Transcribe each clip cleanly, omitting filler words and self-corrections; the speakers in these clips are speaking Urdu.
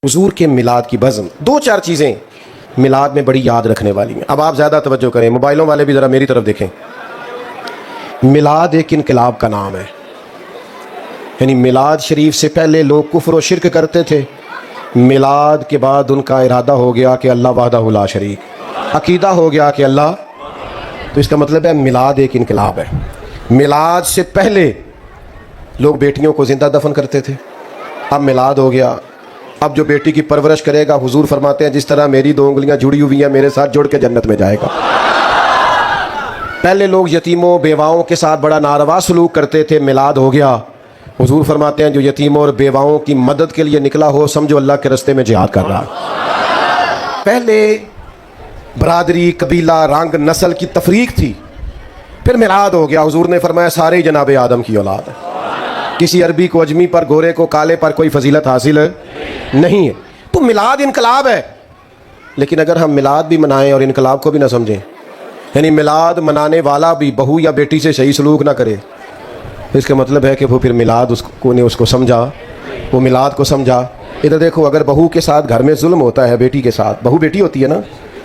حضور کے میلاد کی بزم، دو چار چیزیں میلاد میں بڑی یاد رکھنے والی ہیں۔ اب آپ زیادہ توجہ کریں، موبائلوں والے بھی ذرا میری طرف دیکھیں۔ میلاد ایک انقلاب کا نام ہے، یعنی میلاد شریف سے پہلے لوگ کفر و شرک کرتے تھے، میلاد کے بعد ان کا ارادہ ہو گیا کہ اللہ وحدہ لا شریک، عقیدہ ہو گیا کہ اللہ، تو اس کا مطلب ہے میلاد ایک انقلاب ہے۔ میلاد سے پہلے لوگ بیٹیوں کو زندہ دفن کرتے تھے، اب میلاد ہو گیا، اب جو بیٹی کی پرورش کرے گا، حضور فرماتے ہیں جس طرح میری دو انگلیاں جڑی ہوئی ہیں میرے ساتھ، جڑ کے جنت میں جائے گا۔ پہلے لوگ یتیموں بیواؤں کے ساتھ بڑا ناروا سلوک کرتے تھے، میلاد ہو گیا، حضور فرماتے ہیں جو یتیموں اور بیواؤں کی مدد کے لیے نکلا ہو سمجھو اللہ کے رستے میں جہاد کر رہا ہے۔ پہلے برادری، قبیلہ، رنگ، نسل کی تفریق تھی، پھر میلاد ہو گیا، حضور نے فرمایا سارے جناب آدم کی اولاد ہے، کسی عربی کو اجمی پر، گورے کو کالے پر کوئی فضیلت حاصل نہیں ہے۔ تو میلاد انقلاب ہے، لیکن اگر ہم میلاد بھی منائیں اور انقلاب کو بھی نہ سمجھیں، یعنی میلاد منانے والا بھی بہو یا بیٹی سے صحیح سلوک نہ کرے، اس کا مطلب ہے کہ وہ پھر میلاد اس کو سمجھا، وہ میلاد کو سمجھا۔ ادھر دیکھو، اگر بہو کے ساتھ گھر میں ظلم ہوتا ہے، بیٹی کے ساتھ، بہو بیٹی ہوتی ہے نا،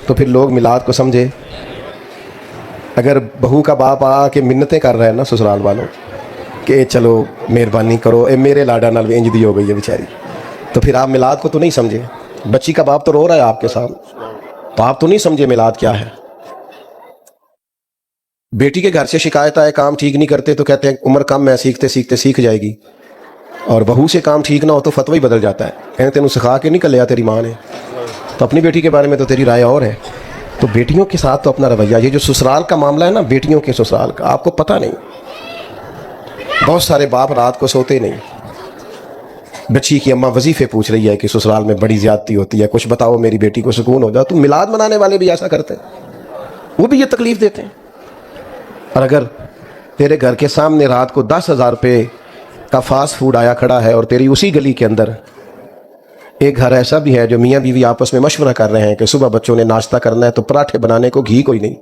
تو پھر لوگ میلاد کو سمجھے۔ اگر بہو کا باپ آ کے منتیں کر رہا ہے نا سسرال والوں کہ چلو مہربانی کرو، اے میرے لاڈا نال بھی انج دی ہو گئی ہے بیچاری، تو پھر آپ میلاد کو تو نہیں سمجھے۔ بچی کا باپ تو رو رہا ہے آپ کے سامنے، تو آپ تو نہیں سمجھے میلاد کیا ہے۔ بیٹی کے گھر سے شکایت آئے کام ٹھیک نہیں کرتے تو کہتے ہیں عمر کم ہے، سیکھتے سیکھتے سیکھ جائے گی، اور بہو سے کام ٹھیک نہ ہو تو فتوی بدل جاتا ہے، کہتے تینوں سکھا کے نہیں کلیا تیری ماں نے، تو اپنی بیٹی کے بارے میں تو تیری رائے اور ہے۔ تو بیٹیوں کے ساتھ تو اپنا رویہ، یہ جو سسرال کا معاملہ ہے نا، بیٹیوں کے سسرال کا، آپ کو پتہ نہیں، بہت سارے باپ رات کو سوتے نہیں، بچی کی اماں وظیفے پوچھ رہی ہے کہ سسرال میں بڑی زیادتی ہوتی ہے، کچھ بتاؤ میری بیٹی کو سکون ہو جائے۔ تو میلاد منانے والے بھی ایسا کرتے ہیں، وہ بھی یہ تکلیف دیتے ہیں۔ اور اگر تیرے گھر کے سامنے رات کو 10,000 روپے کا فاسٹ فوڈ آیا کھڑا ہے، اور تیری اسی گلی کے اندر ایک گھر ایسا بھی ہے جو میاں بیوی آپس میں مشورہ کر رہے ہیں کہ صبح بچوں نے ناشتہ کرنا ہے تو پراٹھے بنانے کو گھی کوئی نہیں،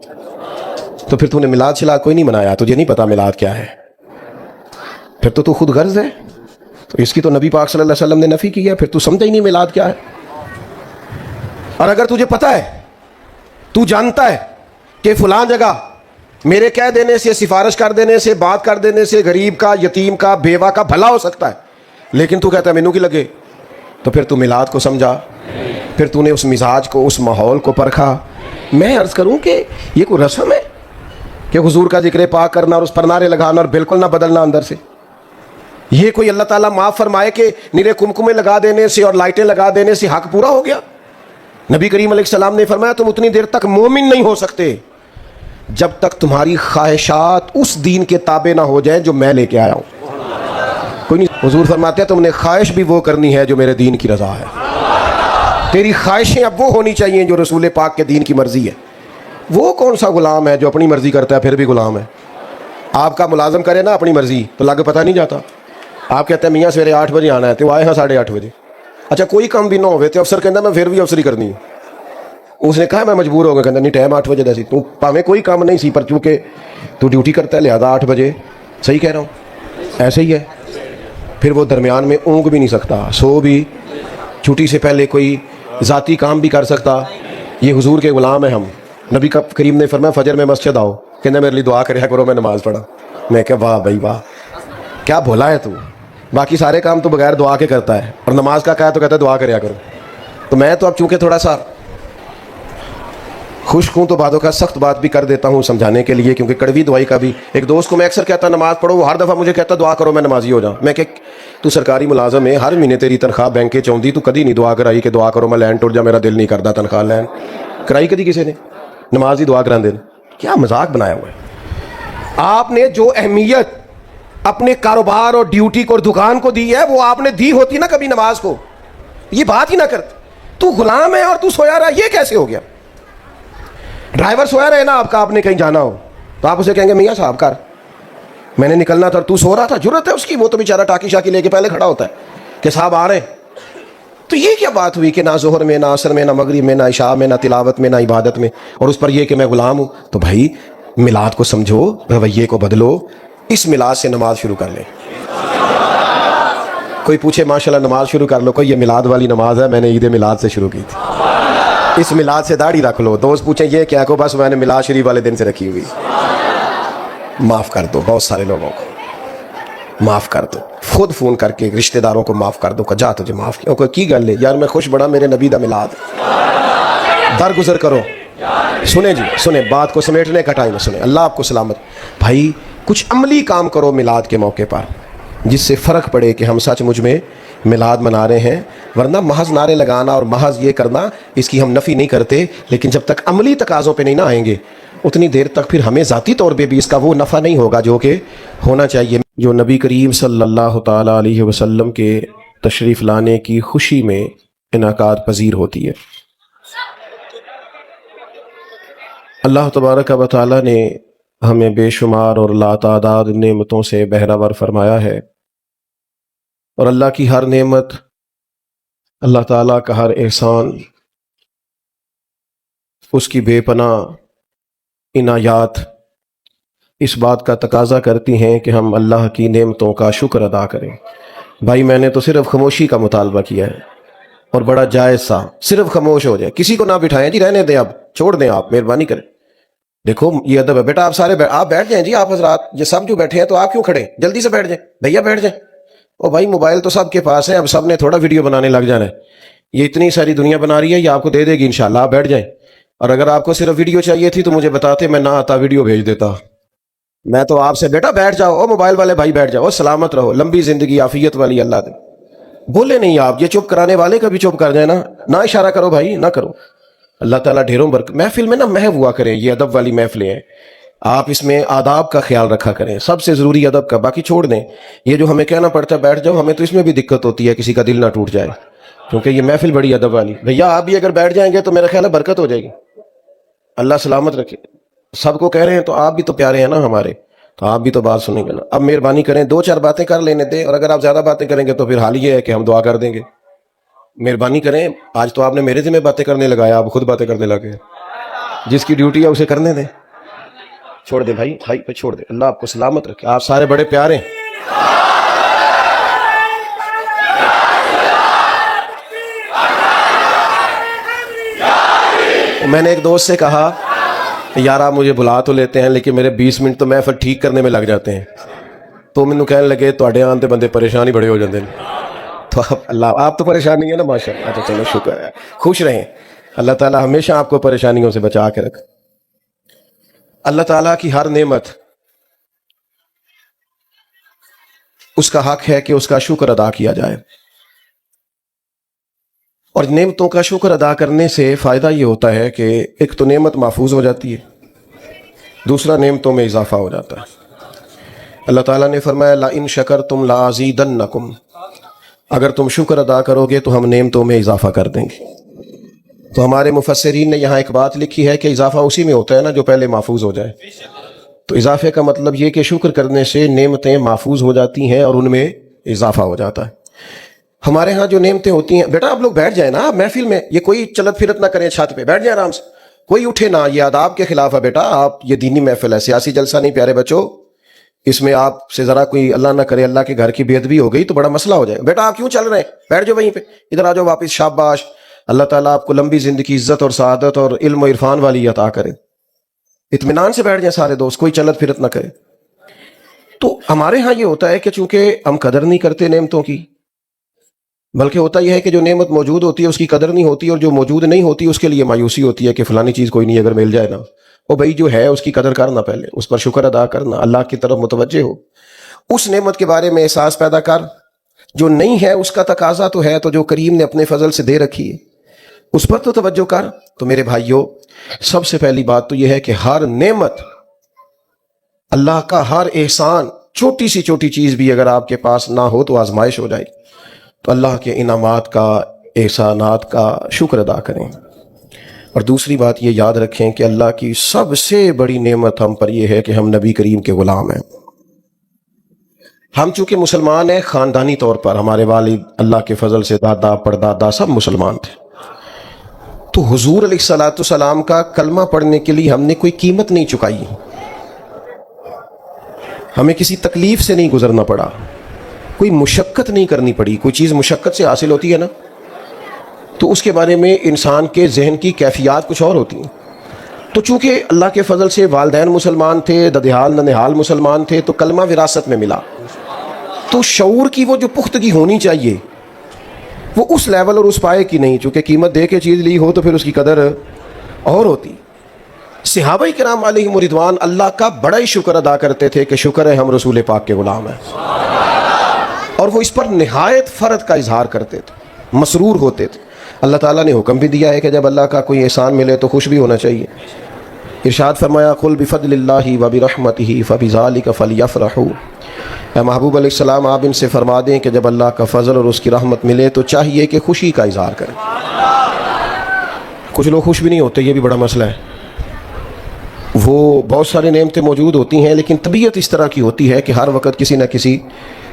تو پھر تو نے میلاد شلاد کوئی نہیں منایا، تجھے نہیں پتا میلاد کیا ہے، پھر تو خود غرض ہے، تو اس کی تو نبی پاک صلی اللہ علیہ وسلم نے نفی کی ہے، پھر تو سمجھا ہی نہیں میلاد کیا ہے۔ اور اگر تجھے پتا ہے، تو جانتا ہے کہ فلاں جگہ میرے کہہ دینے سے، سفارش کر دینے سے، بات کر دینے سے غریب کا، یتیم کا، بیوہ کا بھلا ہو سکتا ہے، لیکن تو کہتا ہے مینوں کی لگے، تو پھر تو میلاد کو سمجھا، پھر تو نے اس مزاج کو، اس ماحول کو پرکھا۔ میں عرض کروں کہ یہ کوئی رسم ہے کہ حضور کا ذکر پاک کرنا اور اس پر نعرے لگانا اور بالکل نہ بدلنا اندر سے؟ یہ کوئی اللہ تعالیٰ معاف فرمائے کہ نیرے کمکمے لگا دینے سے اور لائٹیں لگا دینے سے حق پورا ہو گیا؟ نبی کریم علیہ السلام نے فرمایا تم اتنی دیر تک مومن نہیں ہو سکتے جب تک تمہاری خواہشات اس دین کے تابع نہ ہو جائیں جو میں لے کے آیا ہوں۔ کوئی نہیں، حضور فرماتے ہیں تم نے خواہش بھی وہ کرنی ہے جو میرے دین کی رضا ہے، تیری خواہشیں اب وہ ہونی چاہیے جو رسول پاک کے دین کی مرضی ہے۔ وہ کون سا غلام ہے جو اپنی مرضی کرتا ہے پھر بھی غلام ہے؟ آپ کا ملازم کرے نا اپنی مرضی تو لگ پتہ نہیں جاتا۔ آپ کہتے ہیں میاں سویرے 8 بجے آنا ہے، تو آئے ہیں 8:30 بجے، اچھا کوئی کام بھی نہ ہوئے تو افسر کہتا میں پھر بھی افسری کرنی ہے، اس نے کہا میں مجبور ہو گیا، کہتا نہیں ٹائم 8 بجے دا سی، تو پاویں کوئی کام نہیں سی پر چونکہ تو ڈیوٹی کرتا ہے لہذا 8 بجے، صحیح کہہ رہا ہوں؟ ایسے ہی ہے، پھر وہ درمیان میں اونگ بھی نہیں سکتا، سو بھی، چھٹی سے پہلے کوئی ذاتی کام بھی کر سکتا۔ یہ حضور کے غلام ہیں ہم۔ نبی کریم نے فرمایا فجر میں مسجد آؤ، کہنا میرے لیے دعا کریا کرو میں نماز پڑھا۔ میں کہا واہ بھائی واہ، کیا بھولا ہے تو، باقی سارے کام تو بغیر دعا کے کرتا ہے، اور نماز کا کہا تو کہتا ہے دعا کریا کرو۔ تو میں تو اب چونکہ تھوڑا سا خشک ہوں تو بعدوں کا سخت بات بھی کر دیتا ہوں سمجھانے کے لیے، کیونکہ کڑوی دعائی کا بھی، ایک دوست کو میں اکثر کہتا نماز پڑھو، وہ ہر دفعہ مجھے کہتا دعا کرو میں نمازی ہو جاؤں۔ میں کہ تو سرکاری ملازم ہے، ہر مہینے تیری تنخواہ بینک کے چوندی، تو کدی نہیں دعا کرائی کہ دعا کرو میں لین ٹر جا، میرا دل نہیں کرتا تنخواہ لین کرائی کدی کسی نے؟ نماز ہی دعا کرا دین، کیا مذاق بنایا ہوا ہے؟ آپ نے جو اہمیت اپنے کاروبار اور ڈیوٹی کو اور دکان کو دی ہے وہ آپ نے دی ہوتی نا کبھی نماز کو، یہ بات ہی نہ کرتے۔ تو غلام ہے اور تو سویا رہا، یہ کیسے ہو گیا؟ ڈرائیور سویا رہے نا آپ کا، آپ نے کہیں جانا ہو تو آپ اسے کہیں گے میاں صاحب کر، میں نے نکلنا تھا تو سو رہا تھا، جرت ہے اس کی، وہ تو بیچارہ ٹاکی شاکی لے کے پہلے کھڑا ہوتا ہے کہ صاحب آ رہے ہیں۔ تو یہ کیا بات ہوئی کہ نہ ظہر میں، نہ عصر میں، نہ مغرب میں، نہ عشاء میں، نہ تلاوت میں، نہ عبادت میں، اور اس پر یہ کہ میں غلام ہوں؟ تو بھائی میلاد کو سمجھو، رویے کو بدلو، اس میلاد سے نماز شروع کر لیں۔ کوئی پوچھے ماشاءاللہ نماز شروع کر لو، کوئی یہ میلاد والی نماز ہے، میں نے عید میلاد سے شروع کی تھی، اس میلاد سے داڑھی رکھ لو۔ دوست پوچھیں یہ کیا کو، بس میں نے میلاد شریف والے دن سے رکھی ہوئی۔ معاف کر دو، بہت سارے لوگوں کو معاف کر دو، خود فون کر کے رشتہ داروں کو معاف کر دو کہ جا تجھے معاف کیا، کوئی کی گل ہے یار میں خوش بڑا میرے نبی دا میلاد، درگزر کرو۔ سنیں جی سنیں، بات کو سمیٹنے کا ٹائم ہے، سنیں، اللہ آپ کو سلامت۔ بھائی کچھ عملی کام کرو میلاد کے موقع پر جس سے فرق پڑے کہ ہم سچ مجھ میں میلاد منا رہے ہیں، ورنہ محض نعرے لگانا اور محض یہ کرنا اس کی ہم نفی نہیں کرتے، لیکن جب تک عملی تقاضوں پہ نہیں نہ آئیں گے اتنی دیر تک پھر ہمیں ذاتی طور پہ بھی اس کا وہ نفع نہیں ہوگا جو کہ ہونا چاہیے، جو نبی کریم صلی اللہ تعالی علیہ وسلم کے تشریف لانے کی خوشی میں انعقاد پذیر ہوتی ہے۔ اللہ تبارک و تعالی نے ہمیں بے شمار اور لاتعداد نعمتوں سے بہرہ فرمایا ہے، اور اللہ کی ہر نعمت، اللہ تعالیٰ کا ہر احسان، اس کی بے پناہ عنایات اس بات کا تقاضا کرتی ہیں کہ ہم اللہ کی نعمتوں کا شکر ادا کریں۔ بھائی میں نے تو صرف خاموشی کا مطالبہ کیا ہے، اور بڑا جائز سا، صرف خاموش ہو جائے، کسی کو نہ بٹھائیں جی، رہنے دیں، اب چھوڑ دیں، آپ مہربانی کریں۔ دیکھو یہ ادب ہے بیٹا، آپ سارے آپ بیٹھ جائیں جی، آپ حضرات یہ سب جو بیٹھے ہیں تو آپ کیوں کھڑے، جلدی سے بیٹھ جائیں بھیا، بیٹھ جائیں۔ او بھائی موبائل تو سب کے پاس ہے، اب سب نے تھوڑا ویڈیو بنانے لگ جانا ہے، یہ اتنی ساری دنیا بنا رہی ہے، یہ آپ کو دے دے گی انشاءاللہ، آپ بیٹھ جائیں۔ اور اگر آپ کو صرف ویڈیو چاہیے تھی تو مجھے بتاتے، میں نہ آتا ویڈیو بھیج دیتا۔ میں تو آپ سے بیٹا بیٹھ جاؤ، او موبائل والے بھائی بیٹھ جاؤ، سلامت رہو، لمبی زندگی عافیت والی اللہ دے۔ بولے نہیں آپ، یہ چپ کرانے والے کا بھی چپ کر جائے نا، نہ اشارہ کرو بھائی، نہ کرو۔ اللہ تعالیٰ ڈھیروں برکت، محفل میں نا محو ہوا کریں، یہ ادب والی محفلیں ہیں، آپ اس میں آداب کا خیال رکھا کریں، سب سے ضروری ادب کا، باقی چھوڑ دیں۔ یہ جو ہمیں کہنا پڑتا ہے بیٹھ جاؤ، ہمیں تو اس میں بھی دقت ہوتی ہے کسی کا دل نہ ٹوٹ جائے، کیونکہ یہ محفل بڑی ادب والی۔ بھیا آپ بھی اگر بیٹھ جائیں گے تو میرا خیال ہے برکت ہو جائے گی، اللہ سلامت رکھے۔ سب کو کہہ رہے ہیں تو آپ بھی تو پیارے ہیں نا ہمارے، تو آپ بھی تو بات سنیں گے نا۔ اب مہربانی کریں، دو چار باتیں کر لینے دیں، اور اگر آپ زیادہ باتیں کریں گے تو پھر حال یہ ہے کہ ہم دعا کر دیں گے۔ مہربانی کریں، آج تو آپ نے میرے ذمہ باتیں کرنے لگایا، آپ خود باتیں کرنے لگے، جس کی ڈیوٹی ہے اسے کرنے دیں، چھوڑ دیں بھائی، بھائی چھوڑ دیں۔ اللہ آپ کو سلامت رکھے، آپ سارے بڑے پیارے ہیں۔ میں نے ایک دوست سے کہا یار آپ مجھے بلا تو لیتے ہیں لیکن میرے 20 منٹ تو محفل ٹھیک کرنے میں لگ جاتے ہیں، تو مینوں کہنے لگے تواڈے آن تے بندے پریشان ہی بڑے ہو جاندے ہیں۔ تو اللہ آپ تو پریشان نہیں ہے نا، ماشاءاللہ، اچھا چلو شکر ہے، خوش رہیں، اللہ تعالیٰ ہمیشہ آپ کو پریشانیوں سے بچا کے رکھ۔ اللہ تعالیٰ کی ہر نعمت اس کا حق ہے کہ اس کا شکر ادا کیا جائے، اور نعمتوں کا شکر ادا کرنے سے فائدہ یہ ہوتا ہے کہ ایک تو نعمت محفوظ ہو جاتی ہے، دوسرا نعمتوں میں اضافہ ہو جاتا ہے۔ اللہ تعالیٰ نے فرمایا لَئِن شَكَرْتُمْ لَأَزِيدَنَّكُمْ، اگر تم شکر ادا کرو گے تو ہم نعمتوں میں اضافہ کر دیں گے۔ تو ہمارے مفسرین نے یہاں ایک بات لکھی ہے کہ اضافہ اسی میں ہوتا ہے نا جو پہلے محفوظ ہو جائے، تو اضافے کا مطلب یہ کہ شکر کرنے سے نعمتیں محفوظ ہو جاتی ہیں اور ان میں اضافہ ہو جاتا ہے۔ ہمارے ہاں جو نعمتیں ہوتی ہیں، بیٹا آپ لوگ بیٹھ جائیں نا محفل میں، یہ کوئی چلت پھرت نہ کریں، چھت پہ بیٹھ جائیں آرام سے، کوئی اٹھے نہ، یہ آداب کے خلاف ہے بیٹا، آپ یہ دینی محفل ہے، سیاسی جلسہ نہیں پیارے بچوں، اس میں آپ سے ذرا کوئی اللہ نہ کرے اللہ کے گھر کی بے ادبی ہو گئی تو بڑا مسئلہ ہو جائے گا۔ بیٹا آپ کیوں چل رہے ہیں، بیٹھ جاؤ وہیں پہ، ادھر آ جاؤ واپس، شاباش، اللہ تعالیٰ آپ کو لمبی زندگی، عزت اور سعادت اور علم و عرفان والی عطا کرے۔ اطمینان سے بیٹھ جائیں سارے دوست، کوئی چلت پھرت نہ کرے۔ تو ہمارے ہاں یہ ہوتا ہے کہ چونکہ ہم قدر نہیں کرتے نعمتوں کی، بلکہ ہوتا یہ ہے کہ جو نعمت موجود ہوتی ہے اس کی قدر نہیں ہوتی، اور جو موجود نہیں ہوتی اس کے لیے مایوسی ہوتی ہے کہ فلانی چیز کوئی نہیں، اگر مل جائے نا، وہ بھائی جو ہے اس کی قدر کرنا، پہلے اس پر شکر ادا کرنا، اللہ کی طرف متوجہ ہو، اس نعمت کے بارے میں احساس پیدا کر، جو نہیں ہے اس کا تقاضا تو ہے، تو جو کریم نے اپنے فضل سے دے رکھی ہے اس پر تو توجہ کر۔ تو میرے بھائیوں، سب سے پہلی بات تو یہ ہے کہ ہر نعمت، اللہ کا ہر احسان، چھوٹی سی چھوٹی چیز بھی اگر آپ کے پاس نہ ہو تو آزمائش ہو جائے، تو اللہ کے انعامات کا، احسانات کا شکر ادا کریں۔ اور دوسری بات یہ یاد رکھیں کہ اللہ کی سب سے بڑی نعمت ہم پر یہ ہے کہ ہم نبی کریم کے غلام ہیں۔ ہم چونکہ مسلمان ہیں خاندانی طور پر، ہمارے والد اللہ کے فضل سے دادا پردادا سب مسلمان تھے، تو حضور علیہ الصلوۃ والسلام کا کلمہ پڑھنے کے لیے ہم نے کوئی قیمت نہیں چکائی، ہمیں کسی تکلیف سے نہیں گزرنا پڑا، کوئی مشقت نہیں کرنی پڑی. کوئی چیز مشقت سے حاصل ہوتی ہے نا تو اس کے بارے میں انسان کے ذہن کی کیفیات کچھ اور ہوتی ہیں. تو چونکہ اللہ کے فضل سے والدین مسلمان تھے, ددیال ننہال مسلمان تھے, تو کلمہ وراثت میں ملا. تو شعور کی وہ جو پختگی ہونی چاہیے وہ اس لیول اور اس پائے کی نہیں. چونکہ قیمت دے کے چیز لی ہو تو پھر اس کی قدر اور ہوتی. صحابہ کرام علیہم رضوان اللہ کا بڑا ہی شکر ادا کرتے تھے کہ شکر ہے ہم رسول پاک کے غلام ہیں, اور وہ اس پر نہایت فرد کا اظہار کرتے تھے, مسرور ہوتے تھے. اللہ تعالیٰ نے حکم بھی دیا ہے کہ جب اللہ کا کوئی احسان ملے تو خوش بھی ہونا چاہیے. ارشاد فرمایا قل بفضل اللہ وبرحمتہ فبذلک فلیفرحوا. اے محبوب علیہ السلام آپ ان سے فرما دیں کہ جب اللہ کا فضل اور اس کی رحمت ملے تو چاہیے کہ خوشی کا اظہار کریں. کچھ لوگ خوش بھی نہیں ہوتے, یہ بھی بڑا مسئلہ ہے. وہ بہت سارے نعمتیں موجود ہوتی ہیں لیکن طبیعت اس طرح کی ہوتی ہے کہ ہر وقت کسی نہ کسی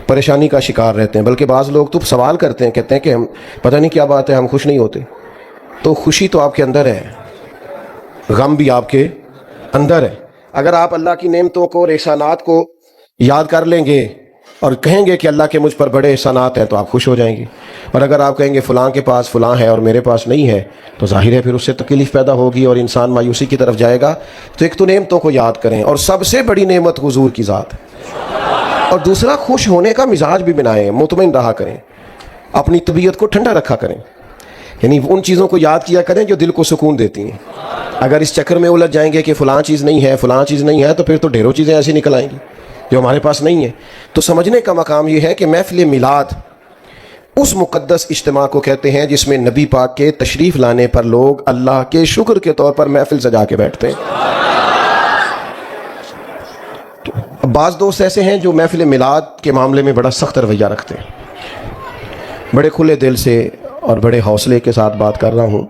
پریشانی کا شکار رہتے ہیں. بلکہ بعض لوگ تو سوال کرتے ہیں, کہتے ہیں کہ ہم پتہ نہیں کیا بات ہے ہم خوش نہیں ہوتے. تو خوشی تو آپ کے اندر ہے, غم بھی آپ کے اندر ہے. اگر آپ اللہ کی نعمتوں کو اور احسانات کو یاد کر لیں گے اور کہیں گے کہ اللہ کے مجھ پر بڑے احسانات ہیں تو آپ خوش ہو جائیں گے. اور اگر آپ کہیں گے فلاں کے پاس فلاں ہے اور میرے پاس نہیں ہے تو ظاہر ہے پھر اس سے تکلیف پیدا ہوگی اور انسان مایوسی کی طرف جائے گا. تو ایک تو نعمتوں کو یاد کریں, اور سب سے بڑی نعمت حضور کی ذات ہے. اور دوسرا خوش ہونے کا مزاج بھی بنائیں, مطمئن رہا کریں, اپنی طبیعت کو ٹھنڈا رکھا کریں. یعنی ان چیزوں کو یاد کیا کریں جو دل کو سکون دیتی ہیں. اگر اس چکر میں الجھ جائیں گے کہ فلاں چیز نہیں ہے فلاں چیز نہیں ہے تو پھر تو ڈھیروں چیزیں ایسی نکل آئیں گی جو ہمارے پاس نہیں ہیں. تو سمجھنے کا مقام یہ ہے کہ محفل میلاد اس مقدس اجتماع کو کہتے ہیں جس میں نبی پاک کے تشریف لانے پر لوگ اللہ کے شکر کے طور پر محفل سجا کے بیٹھتے ہیں. بعض دوست ایسے ہیں جو محفل میلاد کے معاملے میں بڑا سخت رویہ رکھتے ہیں. بڑے کھلے دل سے اور بڑے حوصلے کے ساتھ بات کر رہا ہوں.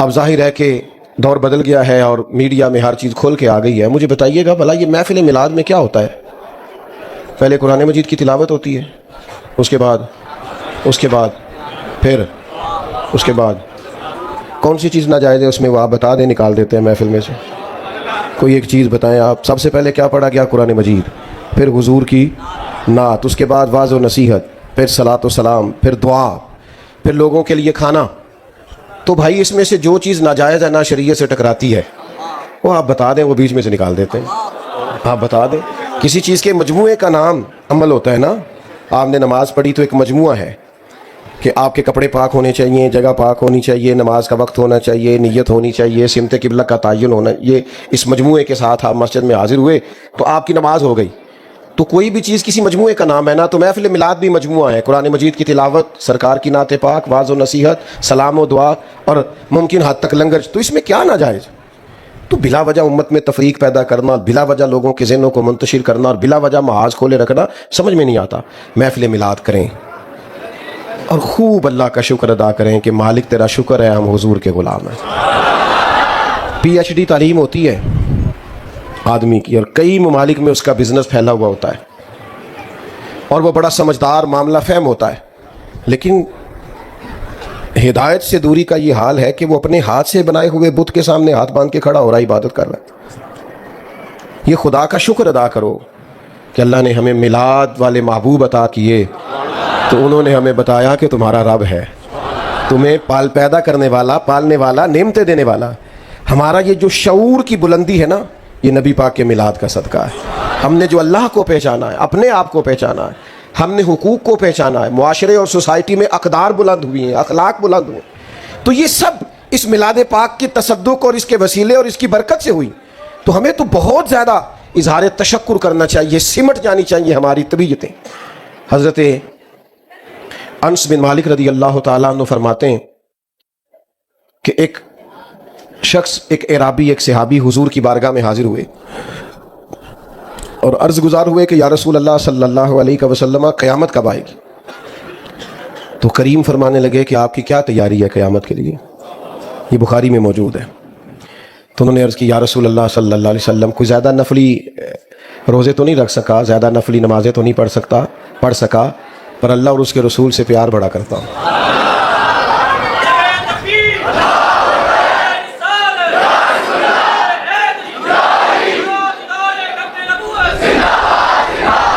اب ظاہر ہے کہ دور بدل گیا ہے اور میڈیا میں ہر چیز کھول کے آ گئی ہے. مجھے بتائیے گا بھلا یہ محفل میلاد میں کیا ہوتا ہے؟ پہلے قرآن مجید کی تلاوت ہوتی ہے, اس کے بعد پھر اس کے بعد کون سی چیز ناجائز ہے اس میں وہ آپ بتا دیں, نکال دیتے ہیں محفل میں سے. کوئی ایک چیز بتائیں آپ. سب سے پہلے کیا پڑھا گیا؟ قرآن مجید, پھر حضور کی نعت, اس کے بعد واعظ و نصیحت, پھر صلاۃ و سلام, پھر دعا, پھر لوگوں کے لیے کھانا. تو بھائی اس میں سے جو چیز ناجائز ہے نا شریعت سے ٹکراتی ہے وہ آپ بتا دیں, وہ بیچ میں سے نکال دیتے ہیں. آپ بتا دیں. کسی چیز کے مجموعے کا نام عمل ہوتا ہے نا. آپ نے نماز پڑھی تو ایک مجموعہ ہے کہ آپ کے کپڑے پاک ہونے چاہیے, جگہ پاک ہونی چاہیے, نماز کا وقت ہونا چاہیے, نیت ہونی چاہیے, سمت قبلہ کا تعین ہونا. یہ اس مجموعے کے ساتھ آپ مسجد میں حاضر ہوئے تو آپ کی نماز ہو گئی. تو کوئی بھی چیز کسی مجموعے کا نام ہے نا. تو محفل میلاد بھی مجموعہ ہے. قرآن مجید کی تلاوت, سرکار کی نعت پاک, واعظ و نصیحت, سلام و دعا اور ممکن حد تک لنگر. تو اس میں کیا ناجائز؟ تو بلا وجہ امت میں تفریق پیدا کرنا, بلا وجہ لوگوں کے ذہنوں کو منتشر کرنا اور بلا وجہ محاذ کھولے رکھنا سمجھ میں نہیں آتا. محفل میلاد کریں اور خوب اللہ کا شکر ادا کریں کہ مالک تیرا شکر ہے ہم حضور کے غلام ہیں. PhD تعلیم ہوتی ہے آدمی کی اور کئی ممالک میں اس کا بزنس پھیلا ہوا ہوتا ہے اور وہ بڑا سمجھدار معاملہ فہم ہوتا ہے, لیکن ہدایت سے دوری کا یہ حال ہے کہ وہ اپنے ہاتھ سے بنائے ہوئے بت کے سامنے ہاتھ باندھ کے کھڑا ہو رہا, عبادت کر رہا ہے. یہ خدا کا شکر ادا کرو کہ اللہ نے ہمیں میلاد والے محبوب عطا کیے تو انہوں نے ہمیں بتایا کہ تمہارا رب ہے, تمہیں پیدا کرنے والا, پالنے والا, نعمتیں دینے والا. ہمارا یہ جو شعور کی بلندی ہے نا یہ نبی پاک کے میلاد کا صدقہ ہے. ہم نے جو اللہ کو پہچانا ہے, اپنے آپ کو پہچانا ہے, ہم نے حقوق کو پہچانا ہے, معاشرے اور سوسائٹی میں اقدار بلند ہوئی ہیں, اخلاق بلند ہوئے, تو یہ سب اس میلاد پاک کی تصدق اور اس کے وسیلے اور اس کی برکت سے ہوئی. تو ہمیں تو بہت زیادہ اظہار تشکر کرنا چاہیے, سمٹ جانی چاہیے ہماری طبیعتیں. حضرت انس بن مالک رضی اللہ تعالیٰ عنہ فرماتے ہیں کہ ایک شخص, ایک اعرابی, ایک صحابی حضور کی بارگاہ میں حاضر ہوئے اور عرض گزار ہوئے کہ یا رسول اللہ صلی اللہ علیہ وسلم قیامت کب آئے گی؟ تو کریم فرمانے لگے کہ آپ کی کیا تیاری ہے قیامت کے لیے؟ یہ بخاری میں موجود ہے. تو انہوں نے عرض کی یا رسول اللہ صلی اللہ علیہ وسلم کوئی زیادہ نفلی روزے تو نہیں رکھ سکا, زیادہ نفلی نمازیں تو نہیں پڑھ سکا, پر اللہ اور اس کے رسول سے پیار بڑا کرتا ہوں.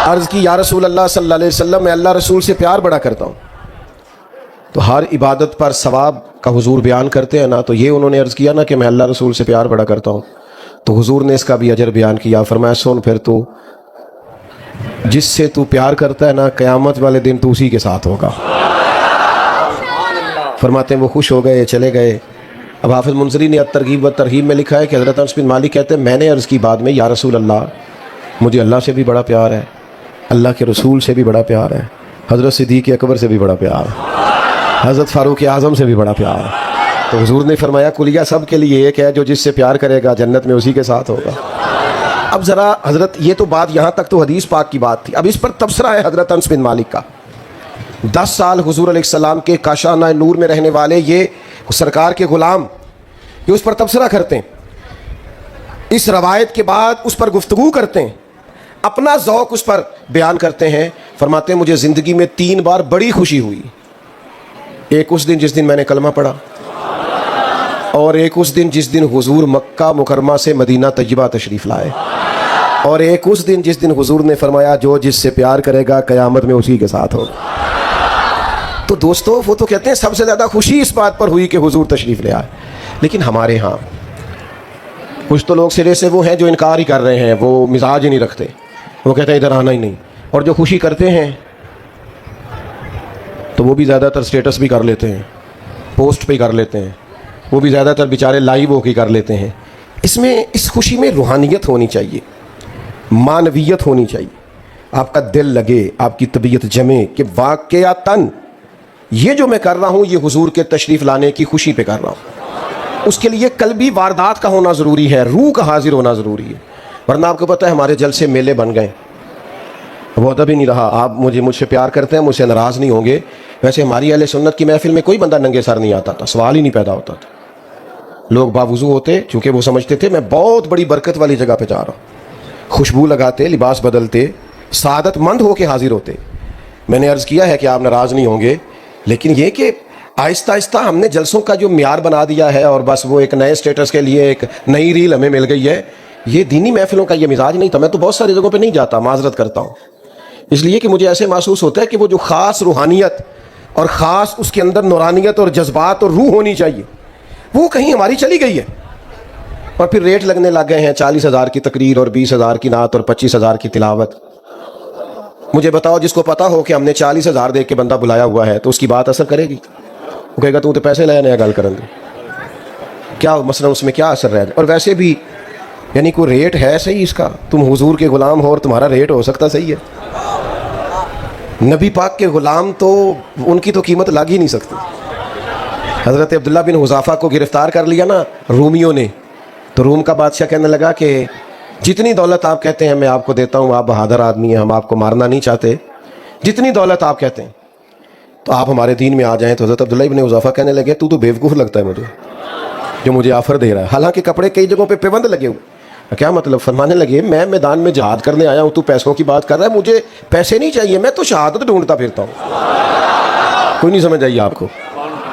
عرض عرض کی یا رسول اللہ صلی اللہ علیہ وسلم میں اللہ رسول سے پیار بڑا کرتا ہوں. تو ہر عبادت پر ثواب کا حضور بیان کرتے ہیں نا, تو یہ انہوں نے عرض کیا نا کہ میں اللہ رسول سے پیار بڑا کرتا ہوں, تو حضور نے اس کا بھی اجر بیان کیا. فرمایا سن پھر تو جس سے تو پیار کرتا ہے نا, قیامت والے دن تو اسی کے ساتھ ہوگا. فرماتے ہیں وہ خوش ہو گئے, چلے گئے. اب حافظ منذری نے الترغیب و ترہیب میں لکھا ہے کہ حضرت انس بن مالک کہتے ہیں میں نے عرض کی بعد میں یا رسول اللہ مجھے اللہ سے بھی بڑا پیار ہے, اللہ کے رسول سے بھی بڑا پیار ہے, حضرت صدیق اکبر سے بھی بڑا پیار ہے, حضرت فاروق اعظم سے بھی بڑا پیار ہے. تو حضور نے فرمایا کلیہ سب کے لیے ایک ہے, جو جس سے پیار کرے گا جنت میں اسی کے ساتھ ہوگا. اب ذرا حضرت یہ تو بات یہاں تک تو حدیث پاک کی بات تھی. اب اس پر تبصرہ ہے حضرت انس بن مالک کا. 10 سال حضور علیہ السلام کے کاشانہ نور میں رہنے والے یہ سرکار کے غلام یہ اس پر تبصرہ کرتے ہیں, اس روایت کے بعد اس پر گفتگو کرتے ہیں, اپنا ذوق اس پر بیان کرتے ہیں. فرماتے ہیں مجھے زندگی میں 3 بار بڑی خوشی ہوئی. ایک اس دن جس دن میں نے کلمہ پڑھا, اور ایک اس دن جس دن حضور مکہ مکرمہ سے مدینہ طیبہ تشریف لائے, اور ایک اس دن جس دن حضور نے فرمایا جو جس سے پیار کرے گا قیامت میں اسی کے ساتھ ہوگا. تو دوستو وہ تو کہتے ہیں سب سے زیادہ خوشی اس بات پر ہوئی کہ حضور تشریف لے آئے. لیکن ہمارے ہاں کچھ تو لوگ سرے سے وہ ہیں جو انکار ہی کر رہے ہیں, وہ مزاج ہی نہیں رکھتے, وہ کہتے ہیں ادھر آنا ہی نہیں. اور جو خوشی کرتے ہیں تو وہ بھی زیادہ تر سٹیٹس بھی کر لیتے ہیں, پوسٹ پہ کر لیتے ہیں, وہ بھی زیادہ تر بیچارے لائیو ہو کے کر لیتے ہیں. اس خوشی میں روحانیت ہونی چاہیے, معنویت ہونی چاہیے, آپ کا دل لگے, آپ کی طبیعت جمے کہ واقعتاً یہ جو میں کر رہا ہوں یہ حضور کے تشریف لانے کی خوشی پہ کر رہا ہوں. اس کے لیے قلبی واردات کا ہونا ضروری ہے, روح کا حاضر ہونا ضروری ہے. ورنہ آپ کو پتہ ہے ہمارے جلسے میلے بن گئے, وہ ادب ہی نہیں رہا. آپ مجھ سے پیار کرتے ہیں, مجھ سے ناراض نہیں ہوں گے. ویسے ہماری اہل سنت کی محفل میں کوئی بندہ ننگے سر نہیں آتا تھا, سوال ہی نہیں پیدا ہوتا تھا. لوگ باوضو ہوتے چونکہ وہ سمجھتے تھے میں بہت بڑی برکت والی جگہ پہ جا رہا ہوں, خوشبو لگاتے, لباس بدلتے, سعادت مند ہو کے حاضر ہوتے. میں نے عرض کیا ہے کہ آپ ناراض نہیں ہوں گے, لیکن یہ کہ آہستہ آہستہ ہم نے جلسوں کا جو معیار بنا دیا ہے, اور بس وہ ایک نئے سٹیٹس کے لیے ایک نئی ریل ہمیں مل گئی ہے. یہ دینی محفلوں کا یہ مزاج نہیں تھا. میں تو بہت ساری جگہوں پہ نہیں جاتا, معذرت کرتا ہوں, اس لیے کہ مجھے ایسے محسوس ہوتا ہے کہ وہ جو خاص روحانیت اور خاص اس کے اندر نورانیت اور جذبات اور روح ہونی چاہیے وہ کہیں ہماری چلی گئی ہے. اور پھر ریٹ لگنے لگ گئے ہیں 40,000 کی تقریر اور 20,000 کی نعت اور 25,000 کی تلاوت. مجھے بتاؤ جس کو پتا ہو کہ ہم نے 40,000 دے کے بندہ بلایا ہوا ہے تو اس کی بات اثر کرے گی؟ وہ کہے گا تو پیسے لے نیا گل کریں گے, کیا مثلا اس میں کیا اثر رہ جائے؟ اور ویسے بھی یعنی کوئی ریٹ ہے صحیح اس کا؟ تم حضور کے غلام ہو اور تمہارا ریٹ ہو سکتا صحیح ہے؟ نبی پاک کے غلام تو ان کی تو قیمت لگ ہی نہیں سکتی. حضرت عبداللہ بن حذافہ کو گرفتار کر لیا نا رومیوں نے, تو روم کا بادشاہ کہنے لگا کہ جتنی دولت آپ کہتے ہیں میں آپ کو دیتا ہوں, آپ بہادر آدمی ہیں, ہم آپ کو مارنا نہیں چاہتے, جتنی دولت آپ کہتے ہیں تو آپ ہمارے دین میں آ جائیں. تو حضرت عبداللہ بن حذافہ کہنے لگے تو بیوقوف لگتا ہے مجھے جو مجھے آفر دے رہا ہے, حالانکہ کپڑے کئی جگہوں پہ پیبند لگے ہوئے. کیا مطلب؟ فرمانے لگے میں میدان میں جہاد کرنے آیا ہوں, تو پیسوں کی بات کر رہا ہے, مجھے پیسے نہیں چاہیے, میں تو شہادت ڈھونڈتا پھرتا ہوں. کوئی نہیں سمجھ آئی آپ کو؟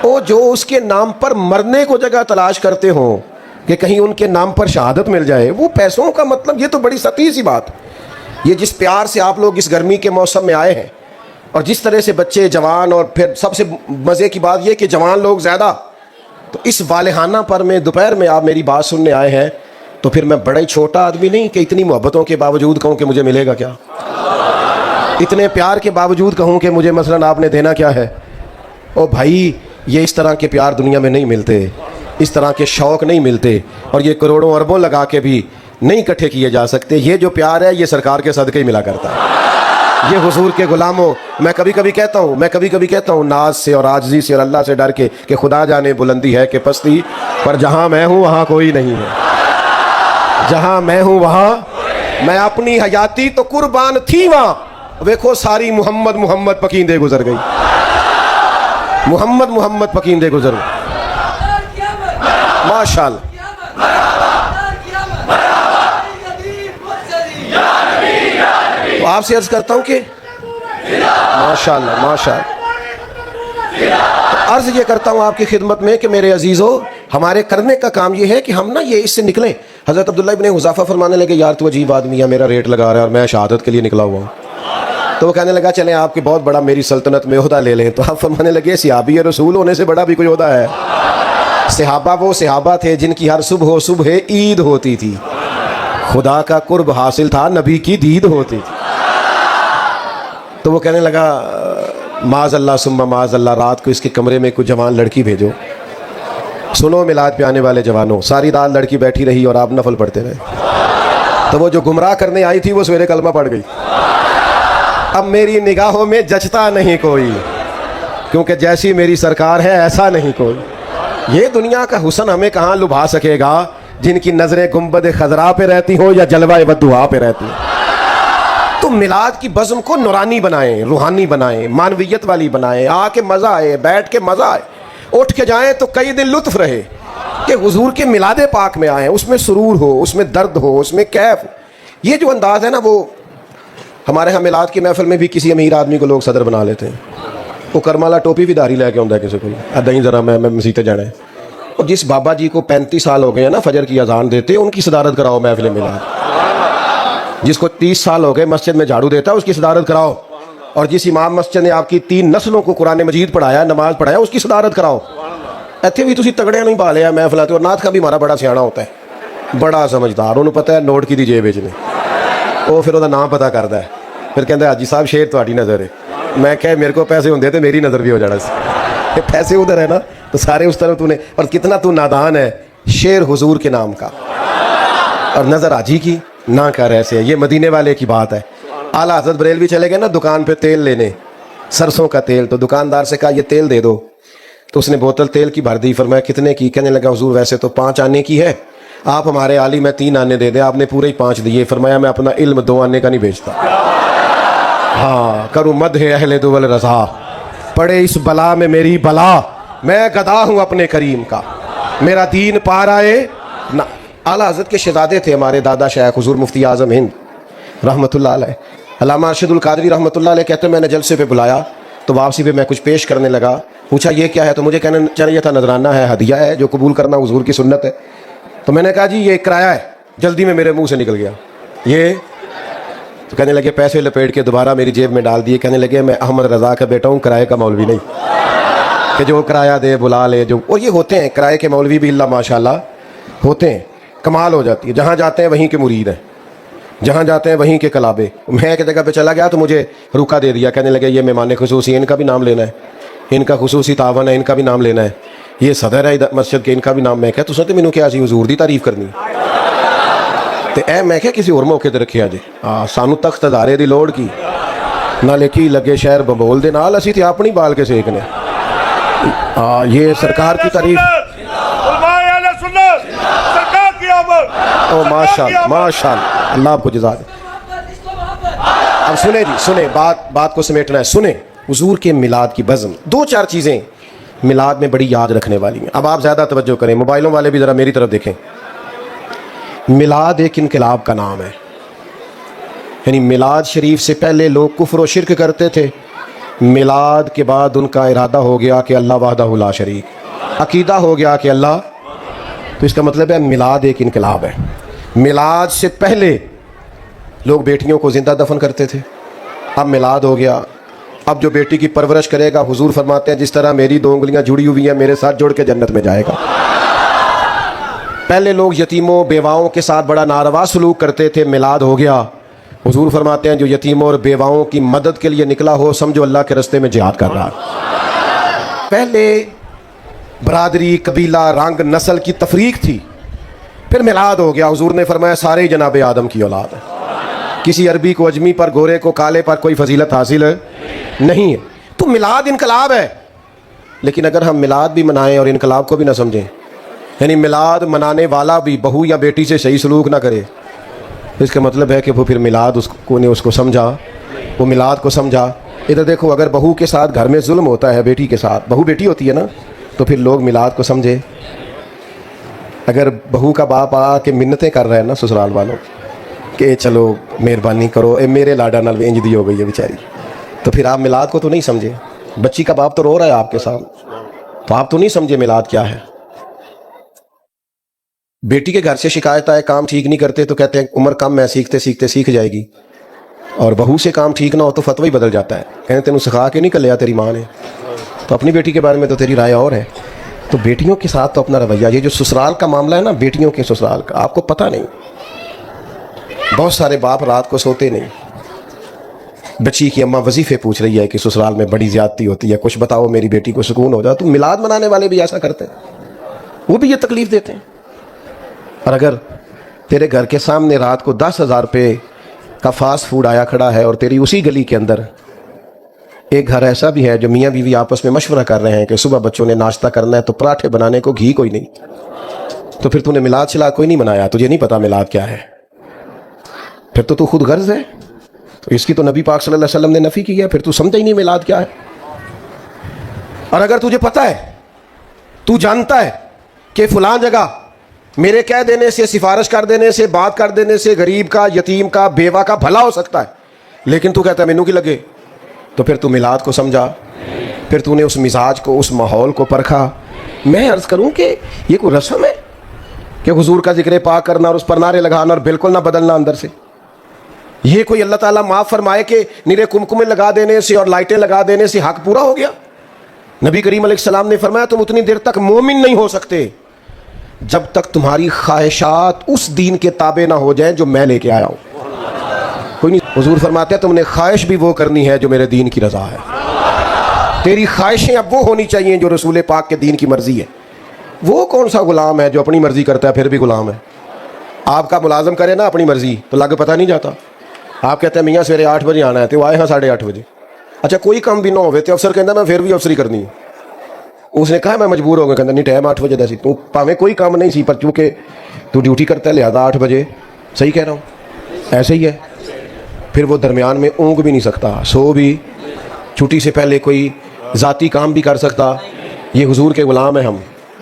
وہ جو اس کے نام پر مرنے کو جگہ تلاش کرتے ہوں کہ کہیں ان کے نام پر شہادت مل جائے, وہ پیسوں کا مطلب, یہ تو بڑی سطحی سی بات. یہ جس پیار سے آپ لوگ اس گرمی کے موسم میں آئے ہیں, اور جس طرح سے بچے جوان, اور پھر سب سے مزے کی بات یہ کہ جوان لوگ زیادہ, تو اس والہانہ پر میں دوپہر میں آپ میری بات سننے آئے ہیں, تو پھر میں بڑا ہی چھوٹا آدمی نہیں کہ اتنی محبتوں کے باوجود کہوں کہ مجھے ملے گا کیا, اتنے پیار کے باوجود کہوں کہ مجھے مثلاً آپ نے دینا کیا ہے. او بھائی, یہ اس طرح کے پیار دنیا میں نہیں ملتے, اس طرح کے شوق نہیں ملتے, اور یہ کروڑوں اربوں لگا کے بھی نہیں اکٹھے کیے جا سکتے. یہ جو پیار ہے یہ سرکار کے صدقے ہی ملا کرتا ہے. یہ حضور کے غلاموں, میں کبھی کبھی کہتا ہوں ناز سے اور عاجزی سے اور اللہ سے ڈر کے کہ خدا جانے بلندی ہے کہ پستی, پر جہاں میں ہوں وہاں کوئی نہیں ہے, جہاں میں ہوں وہاں میں اپنی حیاتی تو قربان تھی وہاں, ویکھو ساری محمد محمد پکیندے گزر گئی, محمد محمد پکیندے گزر گئی. ماشاءاللہ. تو آپ سے عرض کرتا ہوں کہ ماشاءاللہ ماشاءاللہ, عرض یہ کرتا ہوں آپ کی خدمت میں کہ میرے عزیزو, ہمارے کرنے کا کام یہ ہے کہ ہم نا یہ اس سے نکلیں. حضرت عبداللہ بن حذافہ فرمانے لگے یار تو عجیب آدمی ہے, میرا ریٹ لگا رہا ہے اور میں شہادت کے لیے نکلا ہوا ہوں. تو وہ کہنے لگا چلیں آپ کی بہت بڑا میری سلطنت میں عہدہ لے لیں. تو آپ فرمانے لگے صحابی رسول ہونے سے بڑا بھی کوئی عہدہ ہے؟ صحابہ وہ صحابہ تھے جن کی ہر صبح عید ہوتی تھی. خدا کا قرب حاصل تھا، نبی کی دید ہوتی تھی. تو وہ کہنے لگا معاذ اللہ ثم معاذ اللہ، رات کو اس کے کمرے میں کوئی جوان لڑکی بھیجو. سنو میلاد پہ آنے والے جوانوں، ساری رات لڑکی بیٹھی رہی اور آپ نفل پڑھتے رہے. تو وہ جو گمراہ کرنے آئی تھی وہ سویرے کلمہ پڑھ گئی. اب میری نگاہوں میں جچتا نہیں کوئی، کیونکہ جیسی میری سرکار ہے ایسا نہیں کوئی. یہ دنیا کا حسن ہمیں کہاں لبھا سکے گا جن کی نظریں گنبد خضرا پہ رہتی ہوں یا جلوہ ودعا پہ رہتی ہیں. تو میلاد کی بزم کو نورانی بنائیں، روحانی بنائیں، معنویت والی بنائیں. آ کے مزہ آئے، بیٹھ کے مزہ آئے، اٹھ کے جائیں تو کئی دن لطف رہے کہ حضور کے میلاد پاک میں آئیں. اس میں سرور ہو، اس میں درد ہو، اس میں کیف. یہ جو انداز ہے نا، وہ ہمارے ہاں میلاد کی محفل میں بھی کسی امیر آدمی کو لوگ صدر بنا لیتے ہیں. وہ کرمالا ٹوپی بھی داری لے کے آتا ہے کسی کو، ادائیں ذرا میں مسیطے جانا ہے. اور جس بابا جی کو 35 سال ہو گئے ہیں نا فجر کی اذان دیتے، ان کی صدارت کراؤ محفل میلاد. جس کو 30 سال ہو گئے مسجد میں جھاڑو دیتا ہے، اس کی صدارت کراؤ. اور جس امام مسجد نے آپ کی 3 نسلوں کو قرآن مجید پڑھایا، نماز پڑھایا، اس کی صدارت کراؤ. ایتھے بھی تسی تگڑے نہیں پا لیا محفلات. اور نعت کا بھی ہمارا بڑا سیاح ہوتا ہے، بڑا سمجھدار. انہوں پتہ ہے نوٹ کی دی جیب بیچنے، وہ پھر وہ نام پتہ کرتا ہے. پھر کہتا ہے حاجی صاحب شیر تہاڈی نظر ہے. میں کہ میرے کو پیسے ہوندے تو میری نظر بھی ہو جانا سی. پیسے ادھر ہے نا تو سارے اس طرف تو نے. اور کتنا تو نادان ہے. شیر حضور کے نام کا اور نظر حاجی کی نہ کر ایسے. یہ مدینے والے کی بات ہے. اعلیٰ حضرت بریلوی چلے گئے نا دکان پہ تیل لینے، سرسوں کا تیل. تو دکاندار سے کہا یہ تیل دے دو. تو اس نے بوتل تیل کی بھر دی. فرمایا کتنے کی؟ کہنے لگا حضور ویسے تو 5 آنے کی ہے، آپ ہمارے عالی میں 3 آنے دے دیں. آپ نے پورے ہی 5 دیے. فرمایا میں اپنا علم 2 آنے کا نہیں بیچتا. ہاں کروں مدح اہل دول رضا، پڑے اس بلا میں میری بلا. میں گدا ہوں اپنے کریم کا، میرا دین پار آئے نہ. اعلیٰ حضرت کے شہزادے تھے ہمارے دادا شیخ حضور مفتی اعظم ہند رحمۃ اللہ علیہ. علامہ ارشد القادری رحمۃ اللہ علیہ کہتے ہیں میں نے جلسے پہ بلایا تو واپسی پہ میں کچھ پیش کرنے لگا. پوچھا یہ کیا ہے؟ تو مجھے کہنا چاہیے تھا نذرانہ ہے، ہدیہ ہے جو قبول کرنا حضور کی سنت ہے. تو میں نے کہا جی یہ کرایہ ہے. جلدی میں میرے منہ سے نکل گیا یہ. تو کہنے لگے پیسے لپیٹ کے دوبارہ میری جیب میں ڈال دیے. کہنے لگے میں احمد رضا کا بیٹا ہوں، کرائے کا مولوی نہیں کہ جو کرایہ دے بلا لے. جو اور یہ ہوتے ہیں کرائے کے مولوی بھی اللہ ماشاء اللہ ہوتے ہیں. کمال ہو جاتی ہے. جہاں جاتے ہیں وہیں کے مرید ہیں، جہاں جاتے ہیں وہیں کے کلابے. میں ایک جگہ پہ چلا گیا تو مجھے روکا دے دیا. کہنے لگے یہ مہمان خصوصی، ان کا بھی نام لینا ہے، ان کا خصوصی تعاون ہے، ان کا بھی نام لینا ہے. یہ صدر ہے مسجد کے، ان کا بھی نام. میں کہا تو سنتے مینوں کیا سی حضور دی تعریف کرنی تے اے میں کہا کسی اور موقع تے رکھیا جی. سانو تخت ادارے دی لوڑ کی نہ لکھی لگے شہر ببول دے نال اسی تے اپنی بال کے سیکنے. یہ سرکار کی تعریف. او ماشاءاللہ ماشاءاللہ، اللہ آپ کو جزا دے. اب سنیں جی، سنیں بات کو سمیٹنا ہے. سنیں حضور کے میلاد کی بزم. 2-4 چیزیں میلاد میں بڑی یاد رکھنے والی ہیں. اب آپ زیادہ توجہ کریں، موبائلوں والے بھی ذرا میری طرف دیکھیں. میلاد ایک انقلاب کا نام ہے. یعنی میلاد شریف سے پہلے لوگ کفر و شرک کرتے تھے، میلاد کے بعد ان کا ارادہ ہو گیا کہ اللہ وحدہ لا شریک، عقیدہ ہو گیا کہ اللہ. تو اس کا مطلب ہے میلاد ایک انقلاب ہے. میلاد سے پہلے لوگ بیٹیوں کو زندہ دفن کرتے تھے، اب میلاد ہو گیا. اب جو بیٹی کی پرورش کرے گا، حضور فرماتے ہیں جس طرح میری 2 انگلیاں جڑی ہوئی ہیں میرے ساتھ جوڑ کے جنت میں جائے گا. پہلے لوگ یتیموں بیواؤں کے ساتھ بڑا ناروا سلوک کرتے تھے، میلاد ہو گیا. حضور فرماتے ہیں جو یتیموں اور بیواؤں کی مدد کے لیے نکلا ہو سمجھو اللہ کے رستے میں جہاد کر رہا. پہلے برادری، قبیلہ، رنگ، نسل کی تفریق تھی، پھر میلاد ہو گیا. حضور نے فرمایا سارے ہی جناب آدم کی اولاد ہے. کسی عربی کو، اجمی پر، گورے کو، کالے پر کوئی فضیلت حاصل نہیں ہے. تو میلاد انقلاب ہے. لیکن اگر ہم میلاد بھی منائیں اور انقلاب کو بھی نہ سمجھیں، یعنی میلاد منانے والا بھی بہو یا بیٹی سے صحیح سلوک نہ کرے، اس کا مطلب ہے کہ وہ پھر میلاد اس کو سمجھا، وہ میلاد کو سمجھا. ادھر دیکھو، اگر بہو کے ساتھ گھر میں ظلم ہوتا ہے، بیٹی کے ساتھ، بہو بیٹی ہوتی ہے نا، تو پھر لوگ میلاد کو سمجھے. اگر بہو کا باپ آ کے منتیں کر رہا ہے نا سسرال والوں کہ چلو مہربانی کرو، اے میرے لاڈا نال انج دی ہو گئی ہے بیچاری، تو پھر آپ میلاد کو تو نہیں سمجھے. بچی کا باپ تو رو رہا ہے آپ کے سامنے، تو آپ تو نہیں سمجھے میلاد کیا ہے. بیٹی کے گھر سے شکایت آئے کام ٹھیک نہیں کرتے تو کہتے ہیں عمر کم ہے، سیکھتے سیکھتے سیکھ جائے گی. اور بہو سے کام ٹھیک نہ ہو تو فتوی بدل جاتا ہے، کہنے تینوں سکھا کے نہیں کلیا تیری ماں نے. تو اپنی بیٹی کے بارے میں تو تیری رائے اور ہے. تو بیٹیوں کے ساتھ تو اپنا رویہ، یہ جو سسرال کا معاملہ ہے نا، بیٹیوں کے سسرال کا آپ کو پتہ نہیں. بہت سارے باپ رات کو سوتے نہیں. بچی کی اماں وظیفے پوچھ رہی ہے کہ سسرال میں بڑی زیادتی ہوتی ہے، کچھ بتاؤ میری بیٹی کو سکون ہو جائے. تو میلاد منانے والے بھی ایسا کرتے ہیں، وہ بھی یہ تکلیف دیتے ہیں. اور اگر تیرے گھر کے سامنے رات کو 10,000 روپے کا فاسٹ فوڈ آیا کھڑا ہے اور تیری اسی گلی کے اندر ایک گھر ایسا بھی ہے جو میاں بیوی آپس میں مشورہ کر رہے ہیں کہ صبح بچوں نے ناشتہ کرنا ہے تو پراٹھے بنانے کو گھی کوئی نہیں، تو پھر تو نے میلاد شلاد کوئی نہیں منایا، تجھے نہیں پتا میلاد کیا ہے، پھر تو خود غرض ہے. تو اس کی تو نبی پاک صلی اللہ علیہ وسلم نے نفی کی ہے، پھر تو سمجھا ہی نہیں میلاد کیا ہے. اور اگر تجھے پتا ہے، تو جانتا ہے کہ فلاں جگہ میرے کہہ دینے سے، سفارش کر دینے سے، بات کر دینے سے غریب کا، یتیم کا، بیوہ کا بھلا ہو سکتا ہے، لیکن تو کہتا ہے مینوں کی لگے، تو پھر تو میلاد کو سمجھا، پھر تو نے اس مزاج کو، اس ماحول کو پرکھا. میں عرض کروں کہ یہ کوئی رسم ہے کہ حضور کا ذکر پاک کرنا اور اس پر نعرے لگانا اور بالکل نہ بدلنا اندر سے؟ یہ کوئی اللہ تعالیٰ معاف فرمائے کہ نیرے کمکمے لگا دینے سے اور لائٹیں لگا دینے سے حق پورا ہو گیا؟ نبی کریم علیہ السلام نے فرمایا تم اتنی دیر تک مومن نہیں ہو سکتے جب تک تمہاری خواہشات اس دین کے تابع نہ ہو جائیں جو میں لے کے آیا ہوں. کوئی نہیں. حضور فرماتے ہیں تم نے خواہش بھی وہ کرنی ہے جو میرے دین کی رضا ہے. تیری خواہشیں اب وہ ہونی چاہیے جو رسول پاک کے دین کی مرضی ہے. وہ کون سا غلام ہے جو اپنی مرضی کرتا ہے پھر بھی غلام ہے؟ آپ کا ملازم کرے نا اپنی مرضی تو لگ پتہ نہیں جاتا. آپ کہتے ہیں میاں سویرے 8 بجے آنا ہے تو آئے ہاں 8:30 بجے. اچھا کوئی کام بھی نہ ہوئے تو افسر کہتا میں پھر بھی افسری کرنی ہے. اس نے کہا میں مجبور ہو گیا، کہتا نہیں ٹائم 8 بجے دسی تو پاویں کوئی کام نہیں سی پر چونکہ تو ڈیوٹی کرتا ہے لہذا 8 بجے. صحیح کہہ رہا ہوں؟ ایسے ہی ہے. پھر وہ درمیان میں اونگ بھی نہیں سکتا، سو بھی، چھٹی سے پہلے کوئی ذاتی کام بھی کر سکتا. یہ حضور کے غلام ہیں ہم.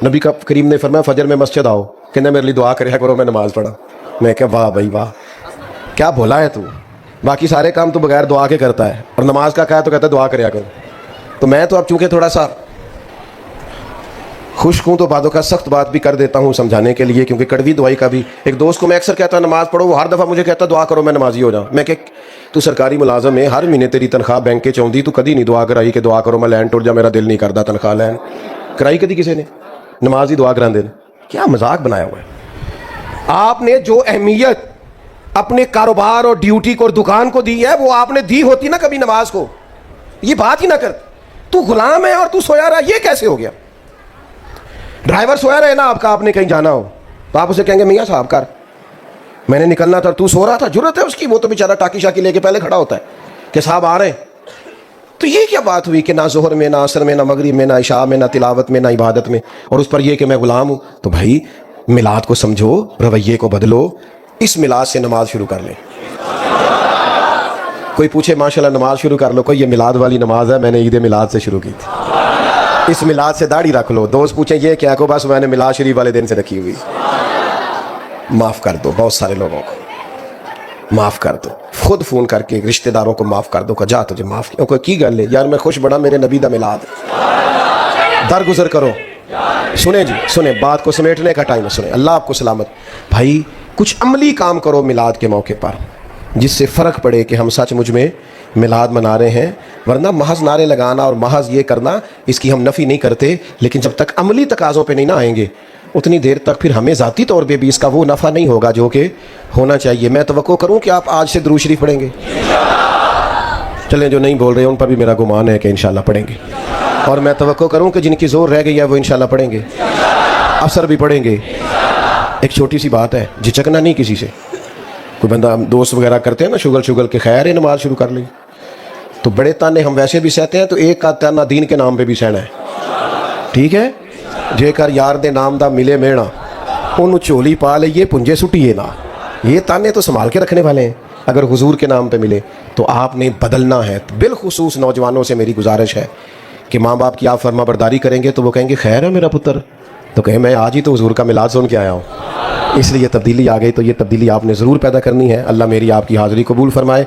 نبی کا کریم نے فرمایا فجر میں مسجد آؤ، کہنا میرے لیے دعا کریا کرو میں نماز پڑھا. میں کہا واہ بھائی واہ، کیا بھولا ہے تو، باقی سارے کام تو بغیر دعا کے کرتا ہے اور نماز کا کہا تو کہتا ہے دعا کریا کرو. تو میں تو اب چونکہ تھوڑا سا خشک ہوں تو بعدوں کا سخت بات بھی کر دیتا ہوں سمجھانے کے لیے، کیونکہ کڑوی دعائی کا بھی ایک دوست کو میں اکثر کہتا نماز پڑھو، وہ ہر دفعہ مجھے کہتا دعا کرو میں نمازی ہو جاؤں. میں کہ تو سرکاری ملازم ہے، ہر مہینے تیری تنخواہ بینک کے چوندی، تو کدی نہیں دعا کرائی کہ دعا کرو میں لین ٹوٹ جا، میرا دل نہیں کرتا تنخواہ لین کرائی کدی کسی نے؟ نماز ہی دعا کرا دے. کیا مذاق بنایا ہوا ہے. آپ نے جو اہمیت اپنے کاروبار اور ڈیوٹی کو اور دکان کو دی ہے وہ آپ نے دی ہوتی نا کبھی نماز کو. یہ بات ہی نہ کر. تو غلام ہے اور تو سویا رہا، یہ کیسے ہو گیا؟ ڈرائیور سویا رہے نا آپ کا، آپ نے کہیں جانا ہو تو آپ اسے کہیں گے میاں صاحب کر، میں نے نکلنا تھا تو سو رہا تھا. جرت ہے اس کی، وہ تو بیچارہ ٹاکی شاکی لے کے پہلے کھڑا ہوتا ہے کہ صاحب آ رہے ہیں. تو یہ کیا بات ہوئی کہ نہ ظہر میں، نہ عصر میں، نہ مغرب میں، نہ عشاء میں، نہ تلاوت میں، نہ عبادت میں، اور اس پر یہ کہ میں غلام ہوں؟ تو بھائی میلاد کو سمجھو، رویے کو بدلو. اس میلاد سے نماز شروع کر لیں. کوئی پوچھے ماشاءاللہ نماز شروع کر لو، کوئی یہ میلاد والی نماز ہے میں نے عید میلاد سے شروع کی تھی. اس میلاد سے داڑھی رکھ لو. دوست پوچھیں یہ کیا کو، بس میں نے میلاد شریف والے دن سے رکھی ہوئی. معاف کر دو بہت سارے لوگوں کو، معاف کر دو. خود فون کر کے رشتہ داروں کو معاف کر دو کہ جا تجھے معاف کیا. کوئی کی گل ہے یار، میں خوش بڑا میرے نبی دا میلاد. درگزر کرو. سنیں جی سنیں، بات کو سمیٹنے کا ٹائم ہے. سنیں، اللہ آپ کو سلامت. بھائی کچھ عملی کام کرو میلاد کے موقع پر جس سے فرق پڑے کہ ہم سچ مجھ میں میلاد منا رہے ہیں. ورنہ محض نعرے لگانا اور محض یہ کرنا، اس کی ہم نفی نہیں کرتے، لیکن جب تک عملی تقاضوں پہ نہیں نہ آئیں گے اتنی دیر تک پھر ہمیں ذاتی طور پہ بھی اس کا وہ نفع نہیں ہوگا جو کہ ہونا چاہیے. میں توقع کروں کہ آپ آج سے درود شریف پڑھیں گے. چلیں جو نہیں بول رہے ان پر بھی میرا گمان ہے کہ انشاءاللہ پڑھیں گے. اور میں توقع کروں کہ جن کی زور رہ گئی ہے وہ انشاءاللہ پڑھیں گے، افسر بھی پڑھیں گے. ایک چھوٹی سی بات ہے، جھچکنا نہیں کسی سے. کوئی بندہ دوست وغیرہ کرتے ہیں نا شگل کے خیر ہے نماز شروع کر لی، تو بڑے تانے ہم ویسے بھی سہتے ہیں، تو ایک کا تانا دین کے نام پہ بھی سہنا ہے. ٹھیک ہے؟ جے کر یار دے نام دا ملے میڑا، انہوں چولی پا لئیے پنجے سٹیے نا. یہ تانے تو سنبھال کے رکھنے والے ہیں. اگر حضور کے نام پہ ملے تو آپ نے بدلنا ہے. بالخصوص نوجوانوں سے میری گزارش ہے کہ ماں باپ کی آپ فرما برداری کریں گے تو وہ کہیں گے خیر ہے میرا پتر، تو کہیں میں آج ہی تو حضور کا میلاد سن کے آیا ہوں. اس لیے یہ تبدیلی آ گئی، تو یہ تبدیلی آپ نے ضرور پیدا کرنی ہے. اللہ میری آپ کی حاضری قبول فرمائے.